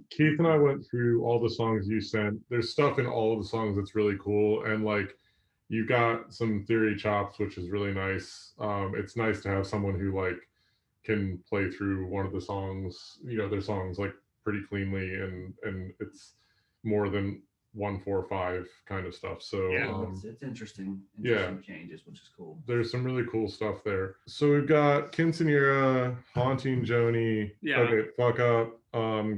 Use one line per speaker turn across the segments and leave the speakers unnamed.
Keith and I went through all the songs you sent. There's stuff in all of the songs that's really cool, and like you got some theory chops, which is really nice. It's nice to have someone who like can play through one of the songs, their songs like pretty cleanly, and it's more than 1 4 5 kind of stuff. So
Yeah.
It's interesting
yeah,
changes, which is cool.
there's some really cool stuff there. So we've got Quinceanera, Haunting Joni,
Yeah.
okay, Fuck Up,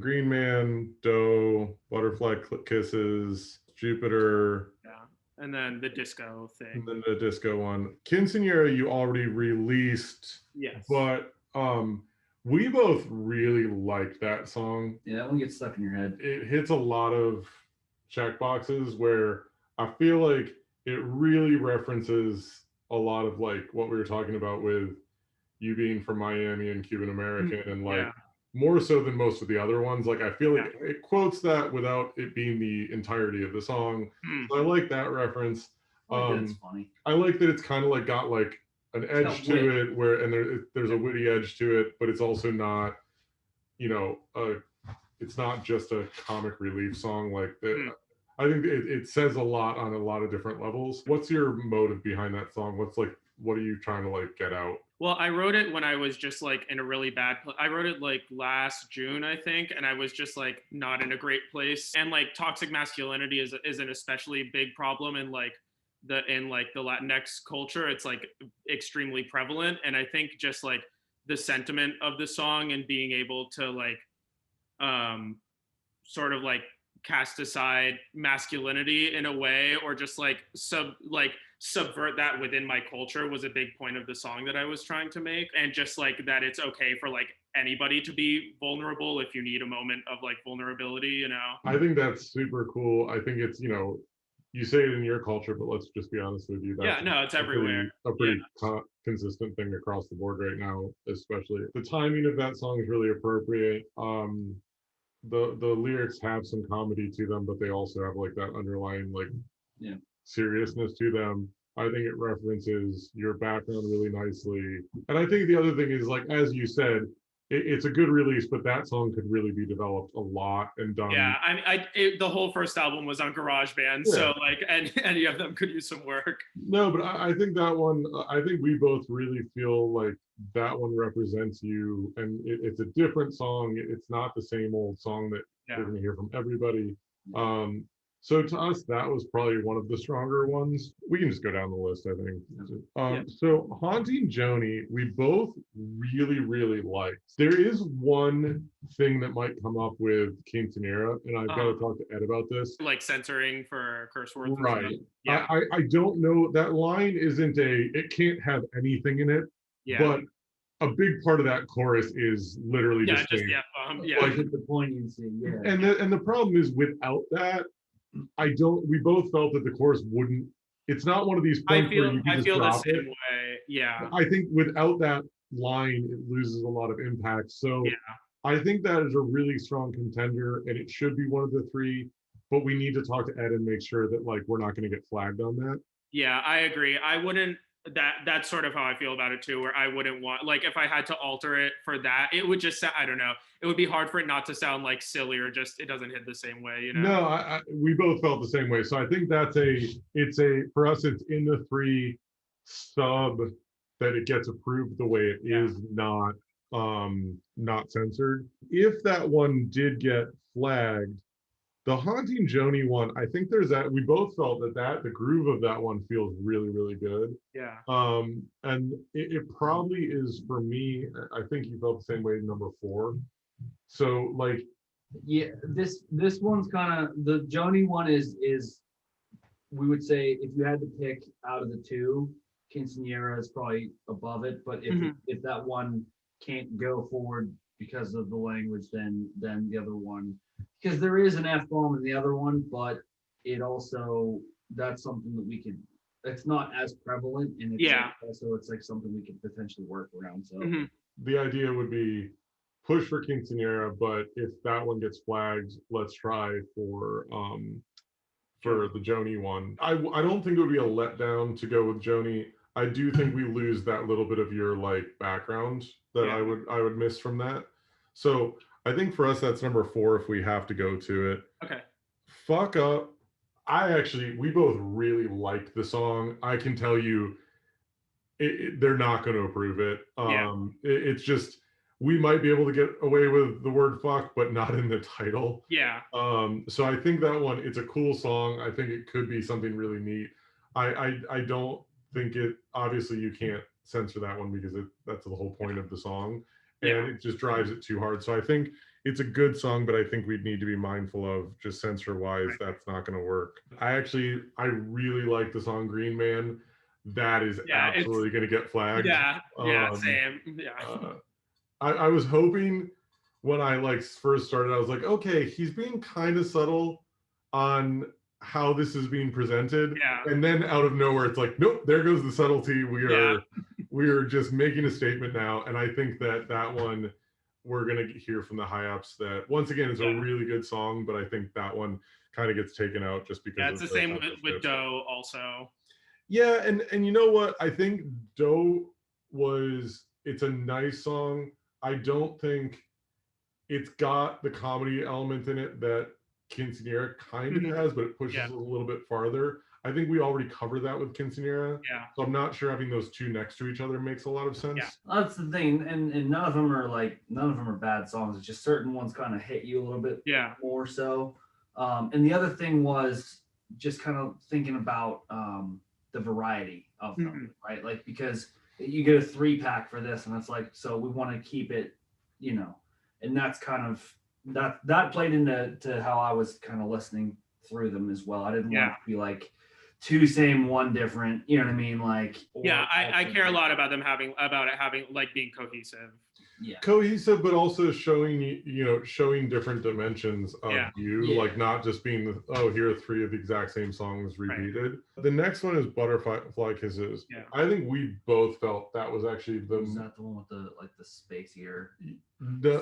Green Man, Doe, Butterfly Kisses, Jupiter,
Yeah. And then the disco thing.
and then the disco one. Quinceanera you already released,
Yes.
but we both really liked that song.
Yeah, that one gets stuck in your head.
It hits a lot of check boxes where I feel like it really references a lot of like what we were talking about with you being from Miami and Cuban American, and like more so than most of the other ones. Like I feel like it quotes that without it being the entirety of the song. So I like that reference.
That's funny.
I like that it's kind of like got like an edge to it, where there's a witty edge to it, but it's also not, it's not just a comic relief song like that. I think it says a lot on a lot of different levels. What's your motive behind that song? What are you trying to like get out?
Well, I wrote it when I was just like in a really bad place. I wrote it like last June, I think, and I was just like not in a great place. And like toxic masculinity is an especially big problem in like the Latinx culture. It's like extremely prevalent. And I think just like the sentiment of the song and being able to like sort of like cast aside masculinity in a way, or just like subvert that within my culture, was a big point of the song that I was trying to make. And just like that it's okay for like anybody to be vulnerable if you need a moment of like vulnerability,
I think that's super cool. I think it's, you say it in your culture, but let's just be honest with you.
It's everywhere.
A pretty consistent thing across the board right now, especially. The timing of that song is really appropriate. The lyrics have some comedy to them, but they also have like that underlying like seriousness to them. I think it references your background really nicely. And I think the other thing is, like, as you said, it's a good release, but that song could really be developed a lot and done.
Yeah, the whole first album was on GarageBand, so like, and any of them could use some work.
No, but I think that one, I think we both really feel like that one represents you, and it's a different song. It's not the same old song that you're going to hear from everybody. So to us, that was probably one of the stronger ones. We can just go down the list, I think. So Haunting Joni, we both really, really liked. There is one thing that might come up with Quinceanera, and I've got to talk to Ed about this.
Like censoring for curse words.
Right. Yeah. I don't know. That line isn't it can't have anything in it. Yeah. But a big part of that chorus is literally
like the poignancy. Yeah.
And the problem is, without that, we both felt that the chorus wouldn't, it's not one of these points where you can just drop it.
Way. Yeah.
I think without that line, it loses a lot of impact. So I think that is a really strong contender, and it should be one of the three, but we need to talk to Ed and make sure that like we're not going to get flagged on that.
Yeah, I agree. I wouldn't, that's sort of how I feel about it too, where I wouldn't want, like, if I had to alter it for that, it would just, I don't know, it would be hard for it not to sound like silly, or just, it doesn't hit the same way,
No, we both felt the same way. So I think for us, it's in the three sub that it gets approved the way it is, not censored. If that one did get flagged, the Haunting Joni one, I think we both felt that the groove of that one feels really, really good.
Yeah.
And it probably is, for me, I think you felt the same way, number 4. So like,
yeah, this one's kind of, the Joni one is we would say, if you had to pick out of the two, Quinceanera is probably above it, but if that one can't go forward because of the language, then the other one, because there is an F-bomb in the other one, but it also, that's something that we could, it's not as prevalent, and it's also, it's like something we could potentially work around. So
the idea would be push for Quinceanera, but if that one gets flagged, let's try for the Joni one. I don't think it would be a letdown to go with Joni. I do think we lose that little bit of your like background that I would miss from that. So I think for us that's number 4 if we have to go to it.
Okay.
Fuck Up. We both really liked the song. I can tell you, they're not going to approve it. It's just we might be able to get away with the word fuck, but not in the title.
Yeah.
So I think that one, it's a cool song. I think it could be something really neat. I don't think it. Obviously, you can't censor that one because that's the whole point of the song, and it just drives it too hard. So I think it's a good song, but I think we'd need to be mindful of just censor wise. That's not going to work. I really like the song Green Man. That is absolutely going to get flagged.
Same.
I was hoping when I first started, I was like, okay, he's being kind of subtle on how this is being presented, and then out of nowhere, it's like, nope, there goes the subtlety. We are just making a statement now, and I think that one we're gonna hear from the high ups that once again is a really good song, but I think that one kind of gets taken out just because.
It's the same with Doe also.
Yeah, and you know what? I think Doe it's a nice song. I don't think it's got the comedy element in it that Quinceañera kind of has, but it pushes it a little bit farther. I think we already covered that with Quinceañera. So I'm not sure having those two next to each other makes a lot of sense.
That's the thing, and none of them are bad songs. It's just certain ones kind of hit you a little bit more so. And the other thing was just kind of thinking about the variety of them, right? Like, because you get a 3-pack for this, and it's like, so we want to keep it, and that's kind of that played into how I was kind of listening through them as well. I didn't want to be like 2 same, 1 different, you know what I mean? Like,
I care a lot about them having like being cohesive.
Cohesive, but also showing different dimensions of you, like not just being here are 3 of the exact same songs repeated. The next one is Butterfly Kisses. I think we both felt that was actually
is that the one with the spacier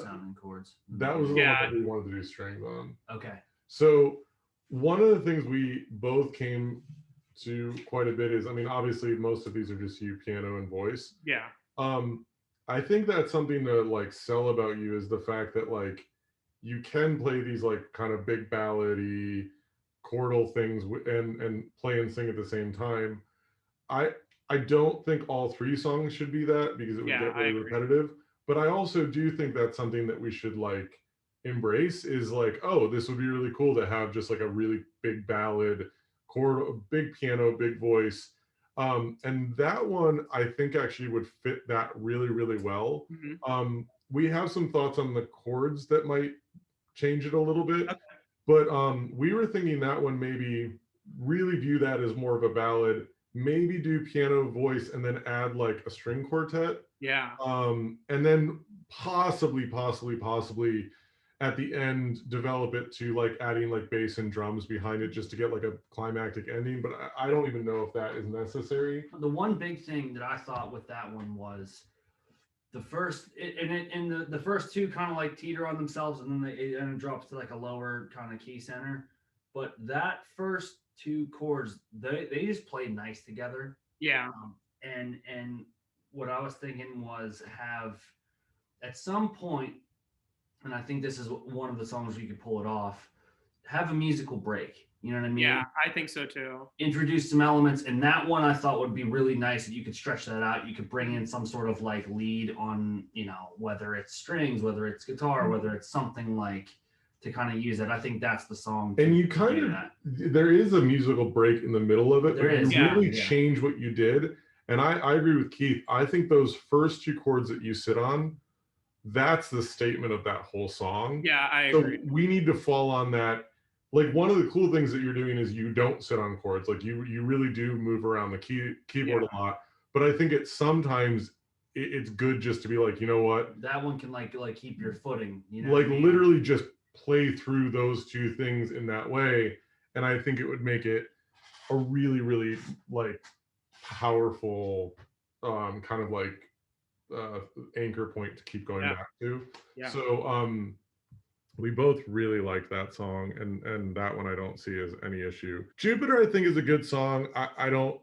sounding chords?
That was the one that we wanted to do strings on.
Okay.
So one of the things we both came to quite a bit is, obviously most of these are just you, piano and voice. I think that's something to sell about you, is the fact that you can play these kind of big ballady chordal things and play and sing at the same time. I don't think all 3 songs should be that, because it would get really repetitive. But I also do think that's something that we should embrace, is this would be really cool to have just a really big ballad chord, big piano, big voice. And that one I think actually would fit that really, really well. We have some thoughts on the chords that might change it a little bit, but we were thinking that one maybe really view that as more of a ballad, maybe do piano, voice, and then add a string quartet. And then possibly at the end develop it to adding bass and drums behind it, just to get a climactic ending. But I don't even know if that is necessary.
The one big thing that I thought with that one was the first, the first 2 kind of teeter on themselves, and then it drops to a lower kind of key center. But that first 2 chords, they just play nice together. And what I was thinking was have at some point, and I think this is one of the songs you could pull it off, have a musical break. You know what I mean?
Yeah, I think so too.
Introduce some elements, and that one I thought would be really nice if you could stretch that out. You could bring in some sort of lead on, whether it's strings, whether it's guitar, whether it's something to kind of use it. I think that's the song.
And you kind of, there is a musical break in the middle of it,
but
you really change what you did. And I agree with Keith. I think those first 2 chords that you sit on, that's the statement of that whole song.
Yeah, I agree.
So we need to fall on that. One of the cool things that you're doing is you don't sit on chords. You really do move around the keyboard a lot. But I think sometimes it's good just to be you know what?
That one can keep your footing.
Literally just play through those 2 things in that way. And I think it would make it a really, really powerful kind of anchor point to keep going back to. So we both really like that song, and that one I don't see as any issue. Jupiter I think is a good song. I don't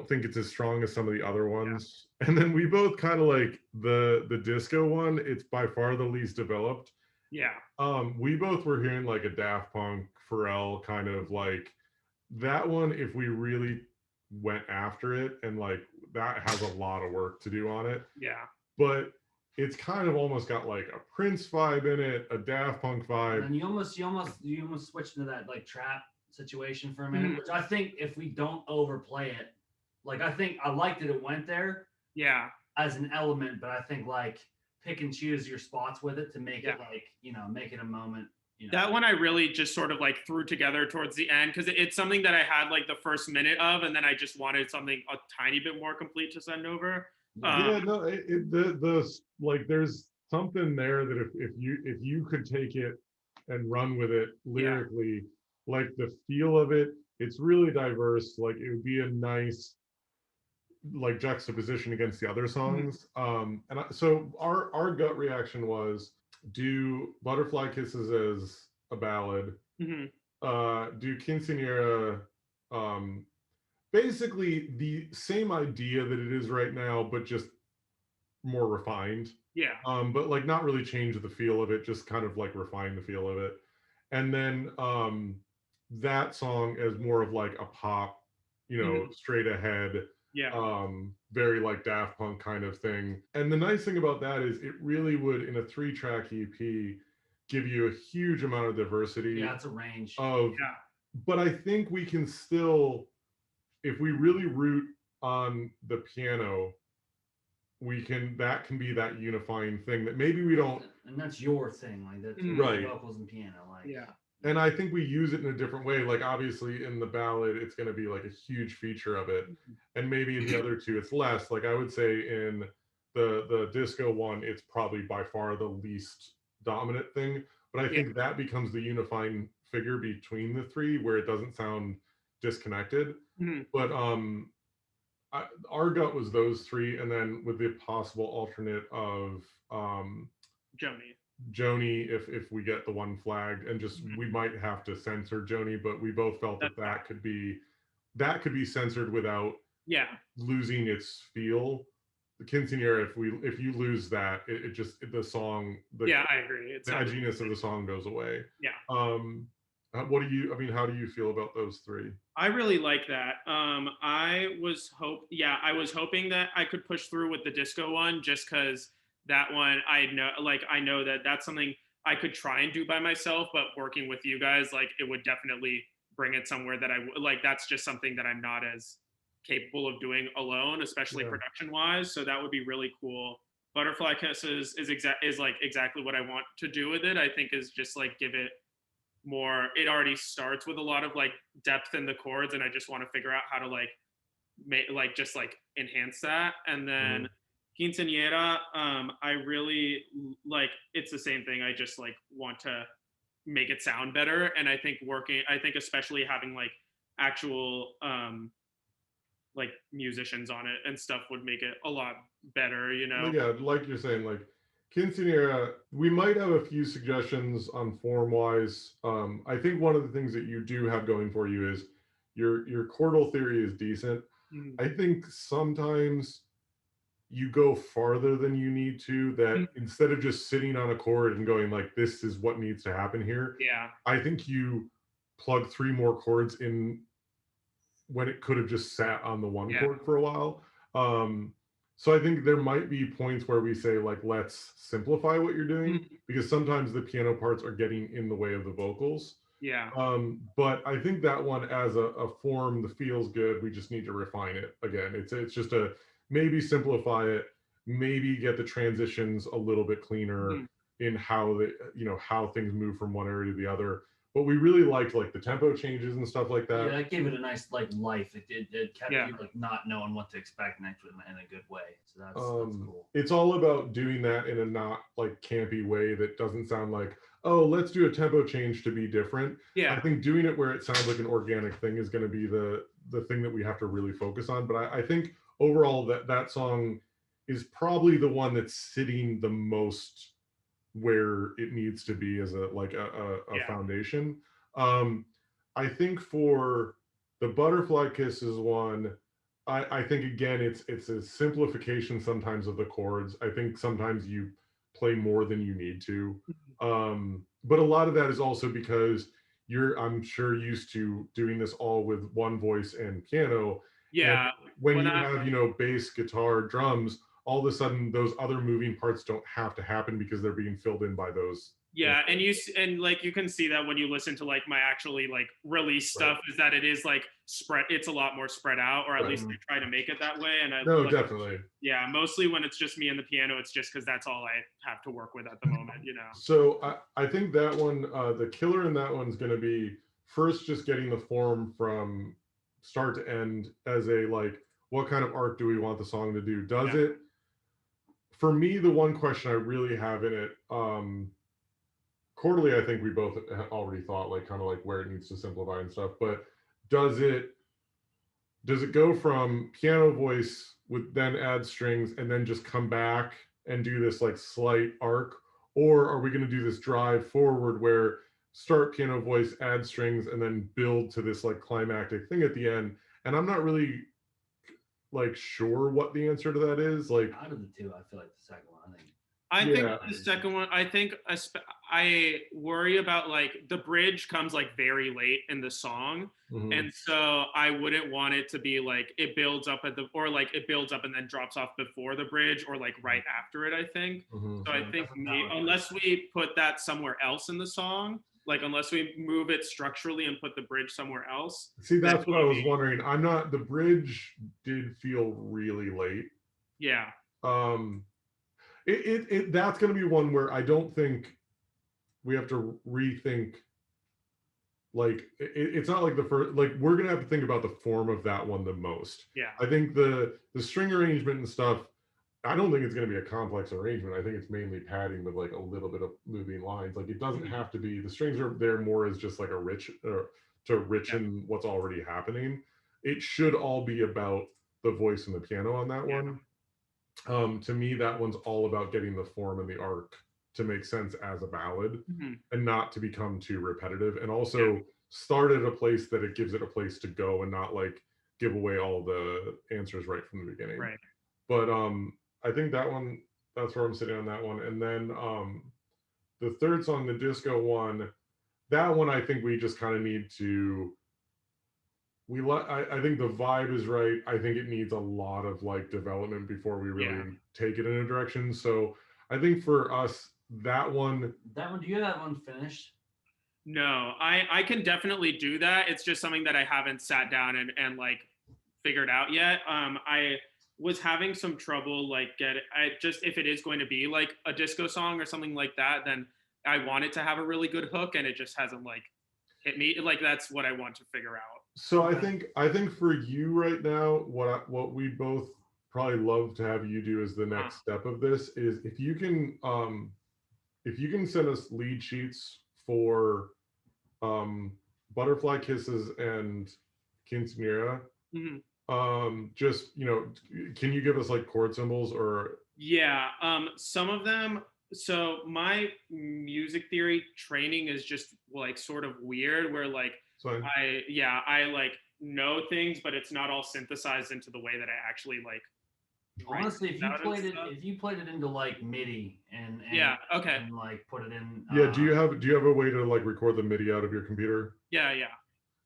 think it's as strong as some of the other ones. And then we both kind of the disco one. It's by far the least developed,
Yeah.
We both were hearing like a Daft Punk, Pharrell kind of like that one. If we really went after it, and like that has a lot of work to do on it,
Yeah.
but it's kind of almost got like a Prince vibe in it, a Daft Punk
And
vibe.
then you almost switch into that like trap situation for a minute, which I think if we don't overplay it, like I think I liked that it went there.
Yeah.
As an element, but I think like pick and choose your spots with it to make
Yeah.
it like, make it a moment.
That one I really just sort of like threw together towards the end because it's something that I had like the first minute of, and then I just wanted something a tiny bit more complete to send over.
Yeah, no, the like there's something there that if you could take it and run with it lyrically, like the feel of it, it's really diverse. Like it would be a nice like juxtaposition against the other songs. So our gut reaction was do Butterfly Kisses as a ballad, do Quinceañera, um, basically the same idea that it is right now, but just more refined.
Yeah.
But like not really change the feel of it, just kind of like refine the feel of it. And then that song as more of like a pop, straight ahead,
Yeah.
very like Daft Punk kind of thing. And the nice thing about that is it really would, in a 3-track EP, give you a huge amount of diversity.
Yeah, it's a range.
But I think we can still, if we really root on the piano, that can be that unifying thing that maybe we don't.
And that's your thing, like that's
right.
vocals and piano, like
And I think we use it in a different way. Like obviously in the ballad, it's going to be like a huge feature of it, and maybe in the other two, it's less. Like I would say in the disco one, it's probably by far the least dominant thing. But I think that becomes the unifying figure between the three, where it doesn't sound disconnected. But our gut was those three, and then with the possible alternate of Joni, if we get the one flagged, and just we might have to censor Joni, but we both felt that could be censored without losing its feel. The Quinceañera, if you lose that, it just the song.
I agree.
The edginess of the song goes away. How do you feel about those three?
I really like that. I was hoping that I could push through with the disco one, just because that one I know that that's something I could try and do by myself, but working with you guys, like it would definitely bring it somewhere that that's just something that I'm not as capable of doing alone, especially production wise. So that would be really cool. Butterfly Kisses is exactly what I want to do with it. I think is just like give it more. It already starts with a lot of like depth in the chords, and I just want to figure out how to like make just enhance that. And then Quinceañera, I really like, it's the same thing. I just like want to make it sound better, and I think especially having like actual like musicians on it and stuff would make it a lot better,
Yeah, like you're saying, like Quinceañera, we might have a few suggestions on form wise. I think one of the things that you do have going for you is your chordal theory is decent. I think sometimes you go farther than you need to, that instead of just sitting on a chord and going like, this is what needs to happen here. I think you plug 3 more chords in when it could have just sat on the one chord for a while. So I think there might be points where we say like, let's simplify what you're doing, because sometimes the piano parts are getting in the way of the vocals. But I think that one as a form, the feels good. We just need to refine it again. It's just maybe simplify it, maybe get the transitions a little bit cleaner in how how things move from one area to the other. But we really liked like the tempo changes and stuff like that.
Yeah, that gave it a nice like life. It kept you like not knowing what to expect next in a good way. So that's cool.
It's all about doing that in a not like campy way that doesn't sound like, oh, let's do a tempo change to be different. I think doing it where it sounds like an organic thing is going to be the thing that we have to really focus on. But I think overall that song is probably the one that's sitting the most where it needs to be as a foundation. I think for the Butterfly Kisses one, I think again it's a simplification sometimes of the chords. I think sometimes you play more than you need to. But a lot of that is also because you're, I'm sure, used to doing this all with one voice and piano.
Yeah.
And when you have, you know, bass, guitar, drums, all of a sudden those other moving parts don't have to happen because they're being filled in by those.
Yeah, and like you can see that when you listen to like my actually like release stuff, is that it is like spread, it's a lot more spread out, or at least I try to make it that way. And I
definitely.
Yeah, mostly when it's just me and the piano, it's just because that's all I have to work with at the moment, you know.
So I think that one, the killer in that one's going to be first just getting the form from start to end as a like, what kind of arc do we want the song to do? Does it? For me, the one question I really have in it, quarterly, I think we both already thought like kind of like where it needs to simplify and stuff, but does it go from piano voice with then add strings and then just come back and do this like slight arc, or are we going to do this drive forward where start piano voice, add strings, and then build to this like climactic thing at the end? And I'm not really like sure what the answer to that is. Like
out of the two, I feel like the second one.
I think the second one, I think I worry about like the bridge comes like very late in the song. And so I wouldn't want it to be like it builds up at the, or like it builds up and then drops off before the bridge or like right after it, I think. So I think unless we put that somewhere else in the song, like unless we move it structurally and put the bridge somewhere else.
See, that's what I was wondering. The bridge did feel really late.
Yeah.
That's going to be one where I don't think we have to rethink. Like it's not like the first, like we're going to have to think about the form of that one the most.
Yeah.
I think the string arrangement and stuff, I don't think it's going to be a complex arrangement. I think it's mainly padding with like a little bit of moving lines. Like it doesn't have to be, the strings are there more as just like a to richen what's already happening. It should all be about the voice and the piano on that one. To me, that one's all about getting the form and the arc to make sense as a ballad and not to become too repetitive, and also start at a place that it gives it a place to go and not like give away all the answers right from the beginning.
Right.
But I think that one, that's where I'm sitting on that one. And then the third song, the disco one, that one I think we just kind of need to, I think the vibe is right. I think it needs a lot of like development before we really take it in a direction. So I think for us, that one,
do you have that one finished?
No, I can definitely do that. It's just something that I haven't sat down and like figured out yet. I was having some trouble like if it is going to be like a disco song or something like that, then I want it to have a really good hook, and it just hasn't like hit me. Like that's what I want to figure out.
So I think for you right now, what we both probably love to have you do as the next step of this is if you can send us lead sheets for Butterfly Kisses and Quinceañera. Just, you know, can you give us like chord symbols or? Yeah,
some of them. So my music theory training is just like sort of weird, where like I like know things, but it's not all synthesized into the way that I actually like.
Honestly, if you played it into like MIDI and like put it in.
Do you have a way to like record the MIDI out of your computer?
Yeah.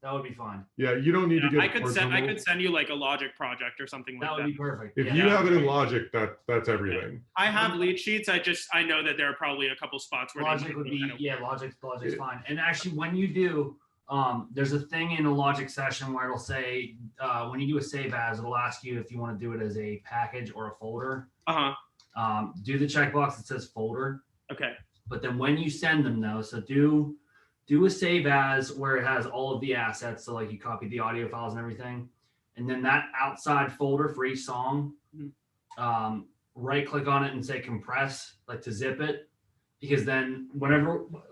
That would be fine.
Yeah, you don't need to get.
I could send you like a Logic project or something like that.
That would be perfect.
If you have it in Logic, that's everything.
I have lead sheets. I know that there are probably a couple spots where
Logic would be Logic's fine. And actually, when you do, there's a thing in a Logic session where it'll say when you do a save as, it'll ask you if you want to do it as a package or a folder. Do the checkbox that says folder.
Okay.
But then when you send them though, so do a save as where it has all of the assets. So like you copy the audio files and everything. And then that outside folder for each song, right click on it and say compress, like to zip it. Because then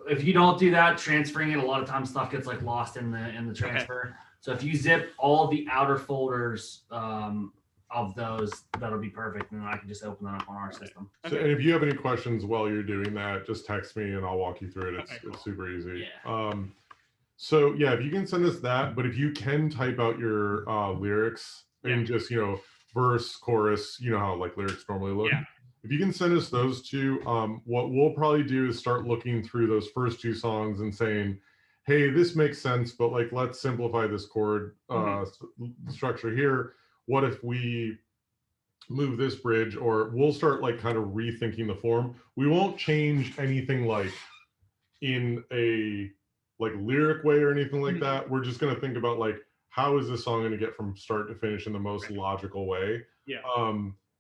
if you don't do that, transferring it, a lot of times stuff gets like lost in the transfer. Okay. So if you zip all the outer folders of those, that'll be perfect. And then I can just open that up on our system.
So, and if you have any questions while you're doing that, just text me and I'll walk you through it. It's super easy. Yeah. So yeah, if you can send us that, but if you can type out your lyrics and just, you know, verse, chorus, you know how like lyrics normally look. if you can send us those two, what we'll probably do is start looking through those first two songs and saying, hey, this makes sense, but like, let's simplify this chord structure here. What if we move this bridge? Or we'll start like kind of rethinking the form. We won't change anything like in a like lyric way or anything like that. We're just going to think about like, how is this song going to get from start to finish in the most logical way?
Yeah.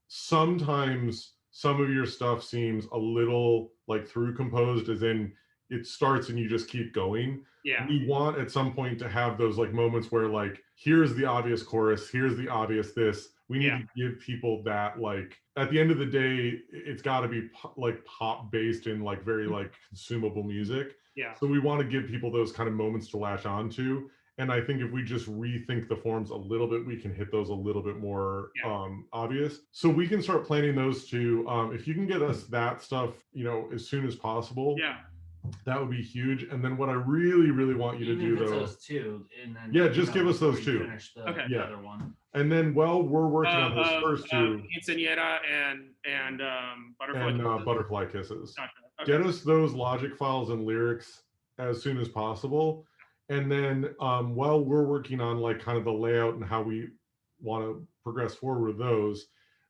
Sometimes some of your stuff seems a little like through composed, as in it starts and you just keep going.
Yeah.
We want at some point to have those like moments where like, here's the obvious chorus, here's the obvious this. We need to give people that, like, at the end of the day, it's got to be like pop based in like very like consumable music.
Yeah.
So we want to give people those kind of moments to latch onto. And I think if we just rethink the forms a little bit, we can hit those a little bit more obvious. So we can start planning those two. If you can get us that stuff, you know, as soon as possible.
Yeah.
That would be huge. And then what I really, really want you to do, though,
those two, and then
just give us those two.
The other one.
And then while we're working on those first two,
Quinceañera and Butterfly
and Butterfly Kisses,
Gotcha.
Get us those logic files and lyrics as soon as possible. And then while we're working on like kind of the layout and how we want to progress forward with those,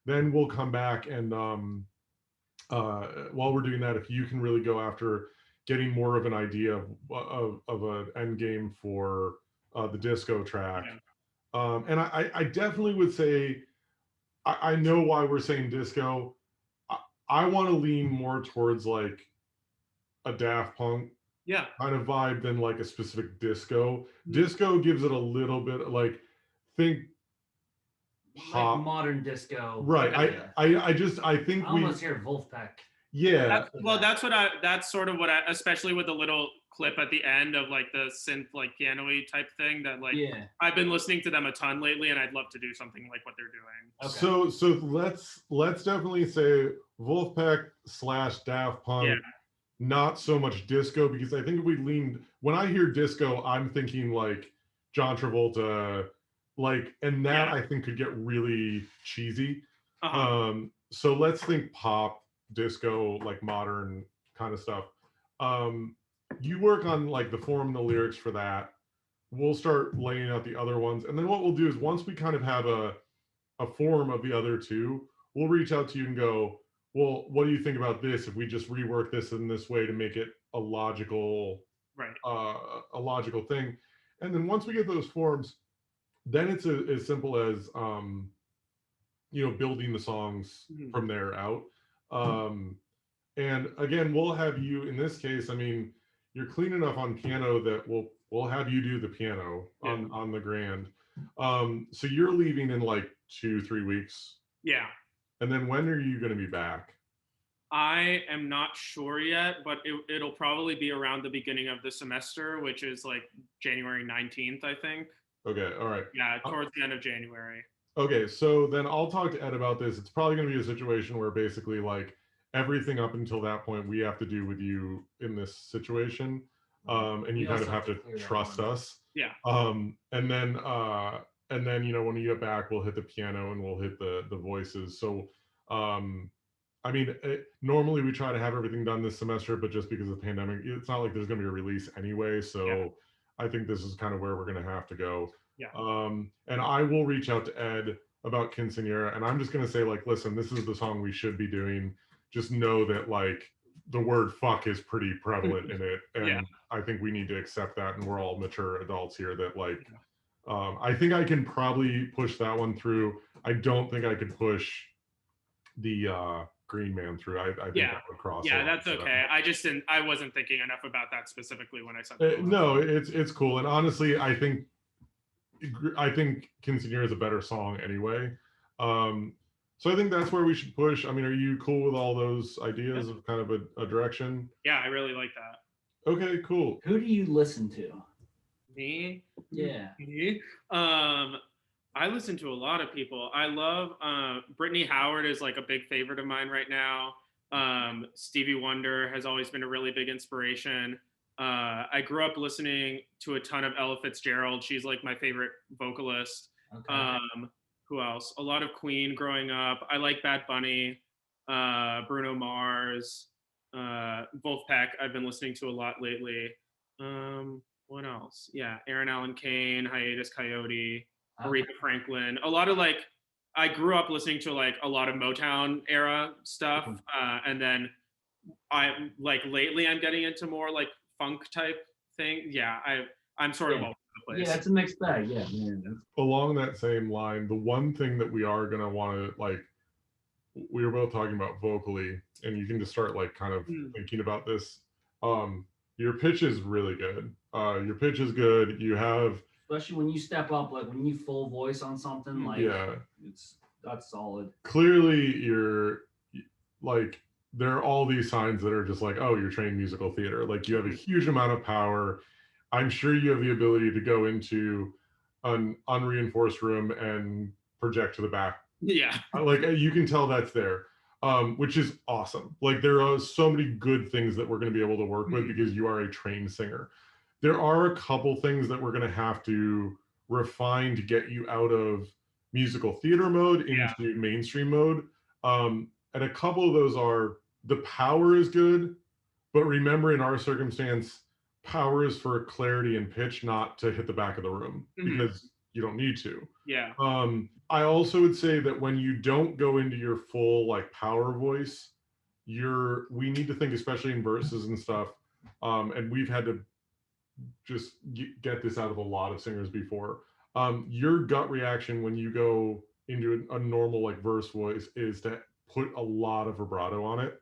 then we'll come back and while we're doing that, if you can really go after getting more of an idea of an end game for the disco track. And I definitely would say, I know why we're saying disco. I want to lean more towards like a Daft Punk kind of vibe than like a specific disco. Disco gives it a little bit like, think pop,
like modern disco.
Right. I think
I almost hear Wolfpack.
Yeah.
That's sort of what I, especially with the little clip at the end of like the synth like piano-y type thing that like I've been listening to them a ton lately, and I'd love to do something like what they're doing.
Okay. So let's definitely say Wolfpack / Daft Punk. Not so much disco, because I think if we leaned, when I hear disco, I'm thinking like John Travolta, like, and that I think could get really cheesy. So let's think pop, disco, like modern kind of stuff. You work on like the form and the lyrics for that. We'll start laying out the other ones, and then what we'll do is once we kind of have a form of the other two, we'll reach out to you and go, well, what do you think about this if we just rework this in this way to make it a logical a logical thing? And then once we get those forms, then it's as simple as you know, building the songs from there out. And again, we'll have you, in this case, I mean, you're clean enough on piano that we'll have you do the piano on the grand. So you're leaving in like 2-3 weeks.
Yeah.
And then when are you going to be back?
I am not sure yet, but it'll probably be around the beginning of the semester, which is like January 19th, I think.
Okay, all right.
Yeah, towards the end of January.
Okay, so then I'll talk to Ed about this. It's probably going to be a situation where basically like everything up until that point we have to do with you in this situation. And you kind of have to trust us.
Yeah.
And then, you know, when you get back, we'll hit the piano and we'll hit the voices. So, I mean, normally we try to have everything done this semester, but just because of the pandemic, it's not like there's going to be a release anyway. So I think this is kind of where we're going to have to go.
Yeah.
And I will reach out to Ed about Quinceañera, and I'm just going to say, like, listen, this is the song we should be doing. Just know that, like, the word fuck is pretty prevalent in it. And I think we need to accept that. And we're all mature adults here that, like, I think I can probably push that one through. I don't think I could push the Green Man through. I think that would cross.
Yeah, that's okay. I wasn't thinking enough about that specifically when I said
no, it's cool. And honestly, I think Quinceañera is a better song anyway. So I think that's where we should push. I mean, are you cool with all those ideas of kind of a direction?
Yeah, I really like that.
Okay, cool.
Who do you listen to?
Me?
Yeah.
Me? I listen to a lot of people. I love Brittany Howard is like a big favorite of mine right now. Stevie Wonder has always been a really big inspiration. I grew up listening to a ton of Ella Fitzgerald. She's like my favorite vocalist. Okay. Who else? A lot of Queen growing up. I like Bad Bunny. Bruno Mars, Wolfpack. I've been listening to a lot lately. What else? Yeah, Aaron Allen Kane, Hiatus Coyote, Aretha Franklin. A lot of like, I grew up listening to like a lot of Motown era stuff, and then I like lately I'm getting into more like funk type thing. Yeah, I'm sort of all over the place.
Yeah, it's a mixed bag. Yeah.
Along that same line, the one thing that we are gonna want to like, we were both talking about vocally, and you can just start like kind of thinking about this. Your pitch is really good. Your pitch is good. You have,
especially when you step up, like when you full voice on something, like that's solid.
Clearly, you're like, there are all these signs that are just like, oh, you're trained musical theater. Like you have a huge amount of power. I'm sure you have the ability to go into an unreinforced room and project to the back.
Yeah.
Like you can tell that's there, which is awesome. Like there are so many good things that we're going to be able to work with because you are a trained singer. There are a couple things that we're going to have to refine to get you out of musical theater mode into mainstream mode. And a couple of those are, the power is good, but remember in our circumstance, power is for clarity and pitch, not to hit the back of the room because you don't need to.
Yeah.
I also would say that when you don't go into your full like power voice, we need to think, especially in verses and stuff. And we've had to just get this out of a lot of singers before. Your gut reaction when you go into a normal like verse voice is to put a lot of vibrato on it.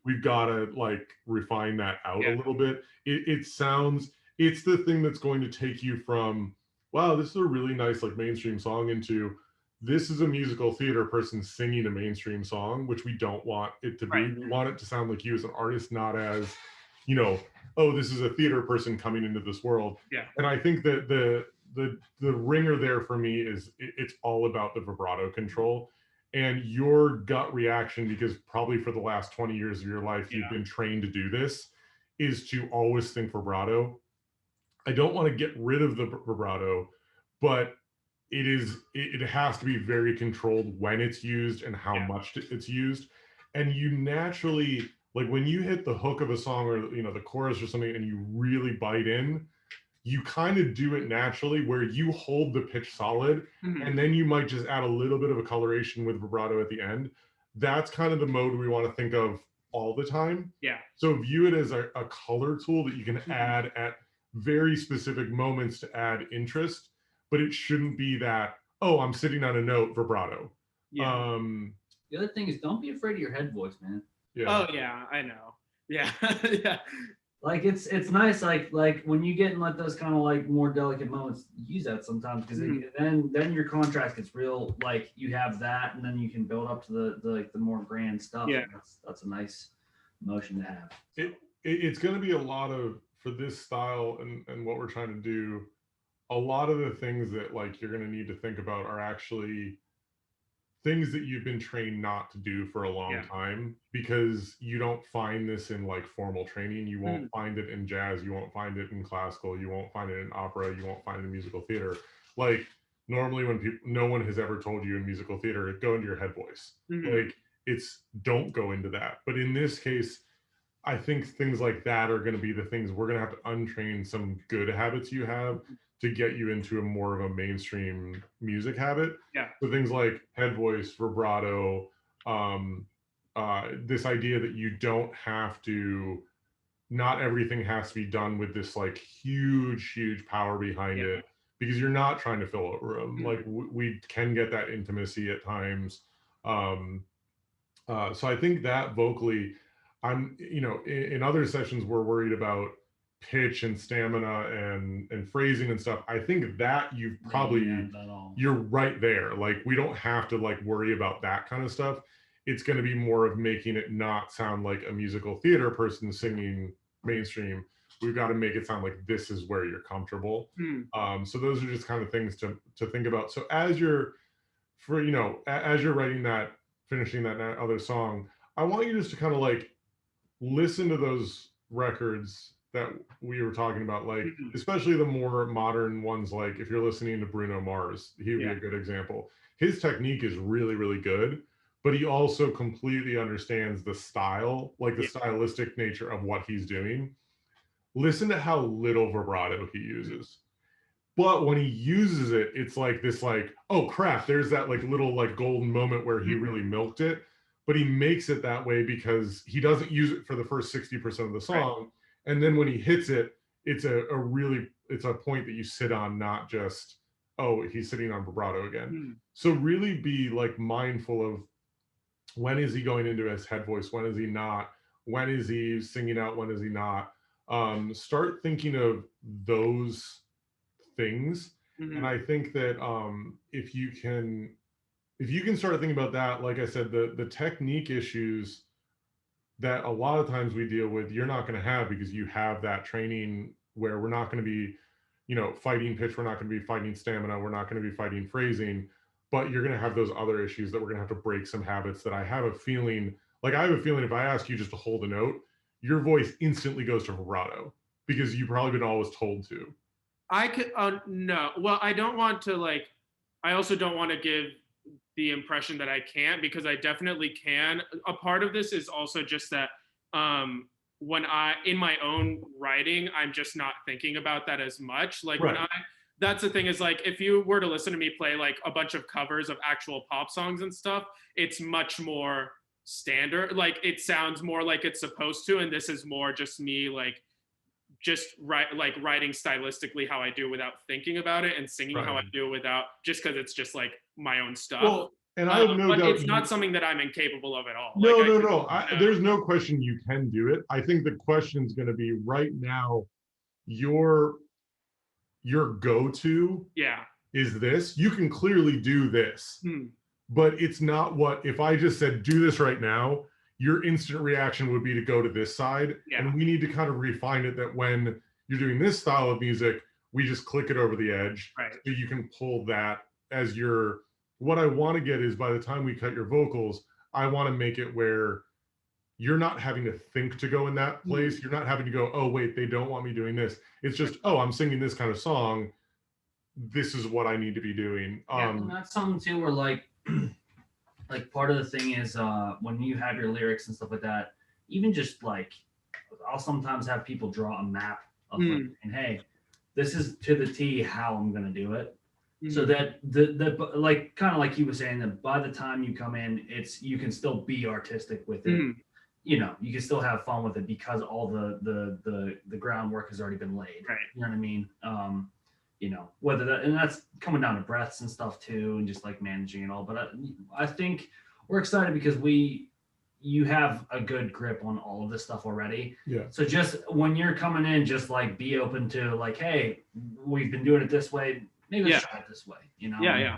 We've got to like refine that out a little bit. It sounds, it's the thing that's going to take you from, wow, this is a really nice like mainstream song, into this is a musical theater person singing a mainstream song, which we don't want it to be. We want it to sound like you as an artist, not as, you know, oh, this is a theater person coming into this world.
Yeah.
And I think that the ringer there for me is it's all about the vibrato control and your gut reaction, because probably for the last 20 years of your life, you've been trained to do this, is to always think vibrato. I don't want to get rid of the vibrato, but it has to be very controlled when it's used and how much it's used. And you naturally, like when you hit the hook of a song or, you know, the chorus or something and you really bite in, you kind of do it naturally where you hold the pitch solid and then you might just add a little bit of a coloration with vibrato at the end. That's kind of the mode we want to think of all the time.
Yeah.
So view it as a color tool that you can add at very specific moments to add interest, but it shouldn't be that, oh, I'm sitting on a note, vibrato.
Yeah.
The other thing is, don't be afraid of your head voice, man.
Yeah.
Oh yeah, I know. Yeah. Yeah.
Like it's nice, like when you get in like those kind of like more delicate moments, use that sometimes, because then your contrast gets real. Like you have that, and then you can build up to the more grand stuff.
Yeah.
That's a nice motion to have.
It's going to be a lot of, for this style and what we're trying to do, a lot of the things that like you're going to need to think about are actually things that you've been trained not to do for a long time, because you don't find this in like formal training. You won't find it in jazz, you won't find it in classical, you won't find it in opera, you won't find it in musical theater. Like normally when no one has ever told you in musical theater, go into your head voice. Like it's, don't go into that. But in this case, I think things like that are going to be the things we're going to have to untrain some good habits you have to get you into a more of a mainstream music habit.
Yeah.
So things like head voice, vibrato, this idea that you don't have to, not everything has to be done with this like huge power behind it, because you're not trying to fill a room. Like we can get that intimacy at times. So I think that vocally, I'm, you know, in other sessions we're worried about pitch and stamina and phrasing and stuff. I think that you've probably, you're right there. Like we don't have to like worry about that kind of stuff. It's going to be more of making it not sound like a musical theater person singing mainstream. We've got to make it sound like this is where you're comfortable. So those are just kind of things to think about. So as you're, for, you know, as you're writing that, finishing that other song, I want you just to kind of like listen to those records that we were talking about, like especially the more modern ones. Like if you're listening to Bruno Mars, he would be a good example. His technique is really good, but he also completely understands the style, like the
Yeah.
stylistic nature of what he's doing. Listen to how little vibrato he uses. But when he uses it, it's like this, like, oh crap, there's that like little like golden moment where he really milked it. But he makes it that way because he doesn't use it for the first 60% of the song. Right. And then when he hits it, it's a really, it's a point that you sit on, not just, oh, he's sitting on vibrato again. So really be like mindful of when is he going into his head voice, when is he not, when is he singing out, when is he not. Start thinking of those things. And I think that if you can start thinking about that, like I said, the technique issues that a lot of times we deal with, you're not going to have, because you have that training where we're not going to be, fighting pitch, we're not going to be fighting stamina, we're not going to be fighting phrasing, but you're going to have those other issues that we're going to have to break some habits that I have a feeling if I ask you just to hold a note, your voice instantly goes to vibrato because you've probably been always told to.
I could no. Well, I don't want to like. I also don't want to give the impression that I can't, because I definitely can. A part of this is also just that when in my own writing, I'm just not thinking about that as much. Like right. That's the thing is, like, if you were to listen to me play like a bunch of covers of actual pop songs and stuff, it's much more standard. Like it sounds more like it's supposed to, and this is more just me like writing stylistically how I do without thinking about it, and singing right. how I do without, just because it's just like my own stuff.
Well, and I have no doubt
it's not something that I'm incapable of at all.
No. There's no question you can do it. I think the question is going to be right now, your go-to is this. You can clearly do this, but it's not what, if I just said, do this right now, your instant reaction would be to go to this side. Yeah. And we need to kind of refine it that when you're doing this style of music, we just click it over the edge. Right. So you can pull that as your, what I want to get is, by the time we cut your vocals, I want to make it where you're not having to think to go in that place. You're not having to go, oh, wait, they don't want me doing this. It's just, oh, I'm singing this kind of song. This is what I need to be doing.
And that's something too, where like part of the thing is when you have your lyrics and stuff like that, even just like, I'll sometimes have people draw a map of like, and hey, this is to the T how I'm going to do it. So that the like, kind of like he was saying, that by the time you come in, you can still be artistic with it. You can still have fun with it because all the groundwork has already been laid. Right. You know what I mean? Whether that, and that's coming down to breaths and stuff too, and just like managing it all. But I think we're excited because you have a good grip on all of this stuff already. Yeah. So just when you're coming in, just like be open to like, hey, we've been doing it this way. Maybe let's try it this way. Yeah.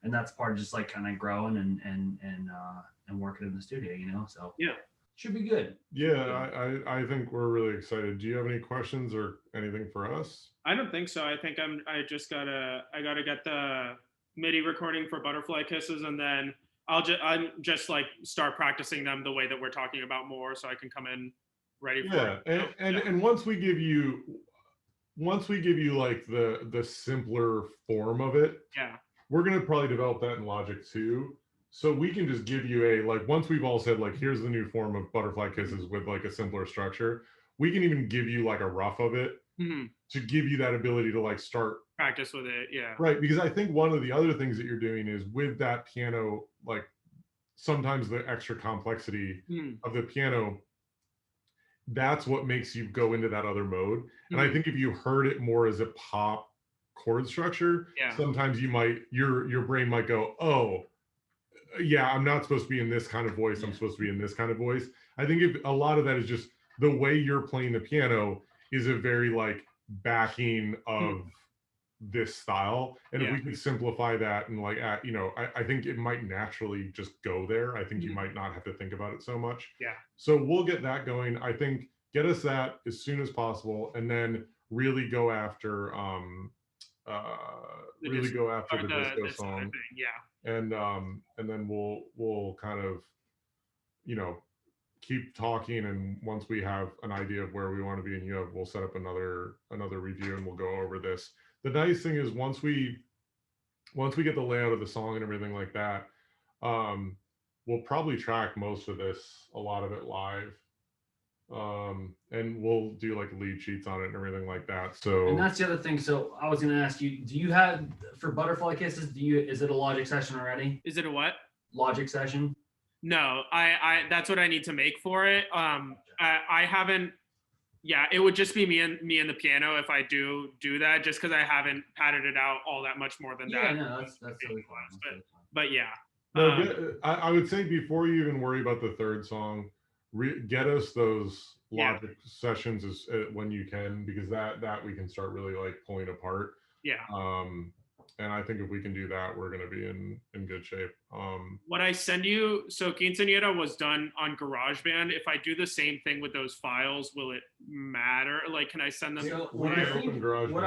And that's part of just like kind of growing and working in the studio. So yeah. Should be good.
Yeah, I think we're really excited. Do you have any questions or anything for us?
I don't think so. I think I gotta get the MIDI recording for Butterfly Kisses, and then I'm just like start practicing them the way that we're talking about more, so I can come in ready for it.
And once we give you like the simpler form of it, we're gonna probably develop that in Logic too. So we can just give you once we've all said, like, here's the new form of Butterfly Kisses with like a simpler structure, we can even give you like a rough of it to give you that ability to like start
practice with it. Yeah.
Right. Because I think one of the other things that you're doing is with that piano, like sometimes the extra complexity of the piano, that's what makes you go into that other mode. And I think if you heard it more as a pop chord structure, sometimes your brain might go, oh, yeah, I'm not supposed to be in this kind of voice. I'm supposed to be in this kind of voice. I think if a lot of that is just the way you're playing the piano is a very like backing of this style. And if we can simplify that and like, I think it might naturally just go there. I think you might not have to think about it so much. Yeah. So we'll get that going. I think get us that as soon as possible, and then really go after the disco song. And then we'll kind of keep talking, and once we have an idea of where we want to be, and we'll set up another review and we'll go over this. The nice thing is once we get the layout of the song and everything like that, we'll probably track most of this, a lot of it live. And we'll do like lead sheets on it and everything like that. So
And that's the other thing. So I was gonna ask you, do you have for butterfly kisses, is it a Logic session already?
Is it a what?
Logic session?
No, I that's what I need to make for it. I haven't. Yeah, it would just be me and the piano if I do that, just because I haven't padded it out all that much more than
Yeah,
that.
no, that's totally fine.
But yeah.
no, I would say before you even worry about the third song, get us those Logic sessions when you can, because that we can start really like pulling apart.
Yeah.
And I think if we can do that, we're going to be in good shape.
What I send you, so Quinceañera was done on GarageBand. If I do the same thing with those files, will it matter? Like, can I send them?
So what I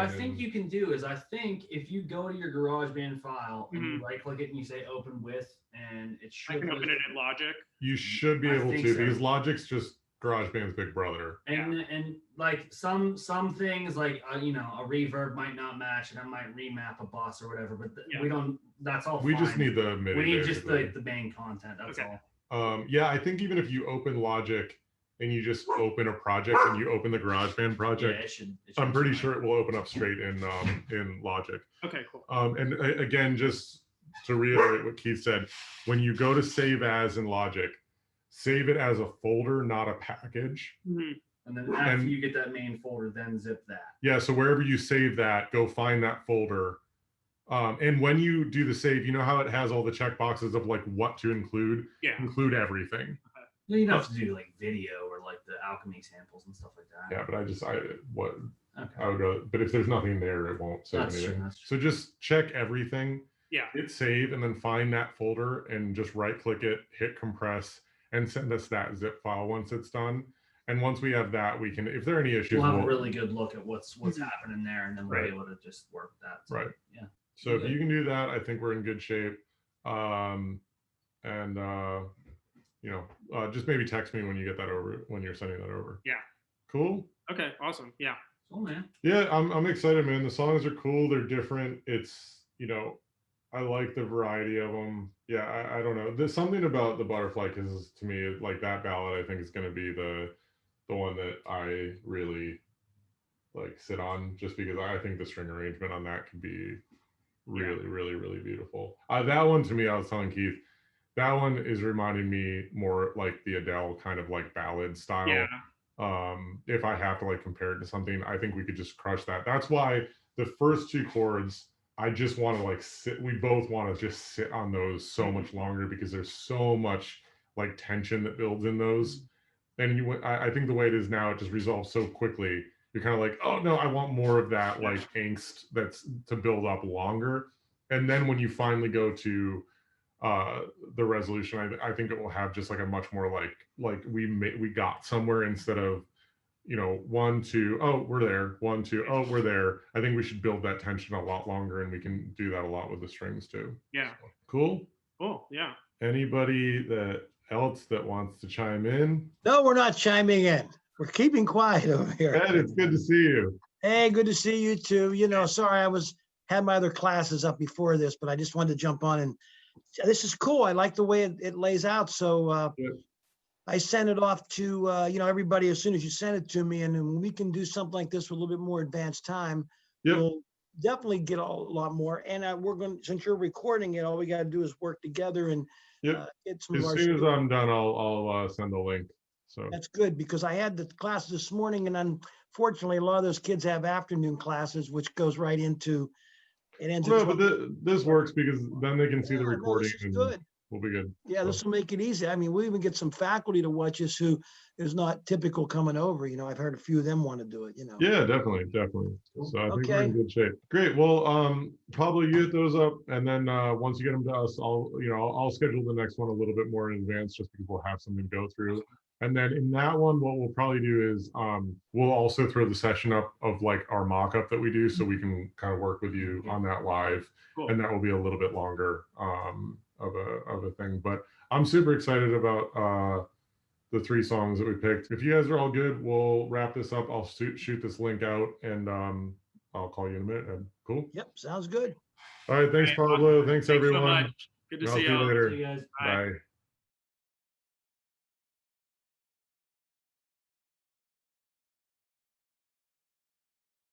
think you can do is, I think if you go to your GarageBand file and you right click it and you say open with, and it should.
I can open it in Logic.
You should be able to, because Logic's just GarageBand's big brother.
And like some things like you know, a reverb might not match and I might remap a bus or whatever, but we don't. That's all.
We
fine.
just need the MIDI.
We need just the main content. That's all.
Yeah, I think even if you open Logic and you just open a project and you open the GarageBand project,
it should
I'm pretty sure it will open up straight in Logic.
Okay, cool.
And again, just to reiterate what Keith said, when you go to save as in Logic, save it as a folder, not a package.
And then after you get that main folder, then zip that. Yeah,
so wherever you save that, go find that folder. And when you do the save, you know how it has all the check boxes of like what to include?
Yeah.
Include everything.
You don't have to do like video or like the alchemy samples and stuff like that.
Yeah, but I would go, but if there's nothing there, it won't save anything. True. So just check everything.
Yeah.
Hit save and then find that folder and just right click it, hit compress, and send us that zip file once it's done. And once we have that, we can, if there are any issues,
we'll have a really good look at what's happening there, and then we'll be able to just work that.
So, right.
Yeah.
So if you can do that, I think we're in good shape. Just maybe text me when you get that over, when you're sending that over.
Yeah.
Cool.
Okay. Awesome. Yeah.
Cool, man.
Yeah, I'm excited, man. The songs are cool. They're different. It's, I like the variety of them. Yeah, I don't know. There's something about the Butterfly Kisses to me, like that ballad, I think is going to be the one that I really like sit on, just because I think the string arrangement on that could be really, really, really beautiful. That one to me, I was telling Keith, that one is reminding me more like the Adele kind of like ballad style.
Yeah.
If I have to like compare it to something, I think we could just crush that. That's why the first two chords, I just want to like sit. We both want to just sit on those so much longer, because there's so much like tension that builds in those. And I think the way it is now, it just resolves so quickly. You're kind of like, oh no, I want more of that like angst that's to build up longer. And then when you finally go to the resolution, I think it will have just like a much more like we got somewhere, instead of 1, 2, oh we're there, 1, 2, oh we're there. I think we should build that tension a lot longer, and we can do that a lot with the strings too.
Yeah.
So, cool.
Yeah.
Anybody else that wants to chime in?
No, we're not chiming in. We're keeping quiet over here.
Ed, it's good to see you.
Hey, good to see you too. Sorry, had my other classes up before this, but I just wanted to jump on, and this is cool. I like the way it lays out. So I sent it off to everybody as soon as you send it to me, and then we can do something like this with a little bit more advanced time.
Yep.
We'll definitely get a lot more. And we're going, since you're recording it, all we got to do is work together and get some.
As soon as I'm done, I'll send the link. So
that's good, because I had the class this morning, and unfortunately, a lot of those kids have afternoon classes, which goes right into. It ends.
No, but this works, because then they can see the recording.
No, good.
We'll be good.
Yeah, this will make it easy. I mean, we even get some faculty to watch us who is not typical coming over. I've heard a few of them want to do it.
Yeah, definitely. So I think we're in good shape. Great. Well, probably you get those up, and then once you get them to us, I'll schedule the next one a little bit more in advance, just because we'll have something to go through. And then in that one, what we'll probably do is we'll also throw the session up of like our mock-up that we do, so we can kind of work with you on that live. Cool. And that will be a little bit longer of a thing. But I'm super excited about the 3 songs that we picked. If you guys are all good, we'll wrap this up. I'll shoot this link out, and I'll call you in a minute. Ed. Cool.
Yep, sounds good.
All right, thanks, Pablo. Thanks everyone.
So much. Good to see you
later.
See you guys.
Bye.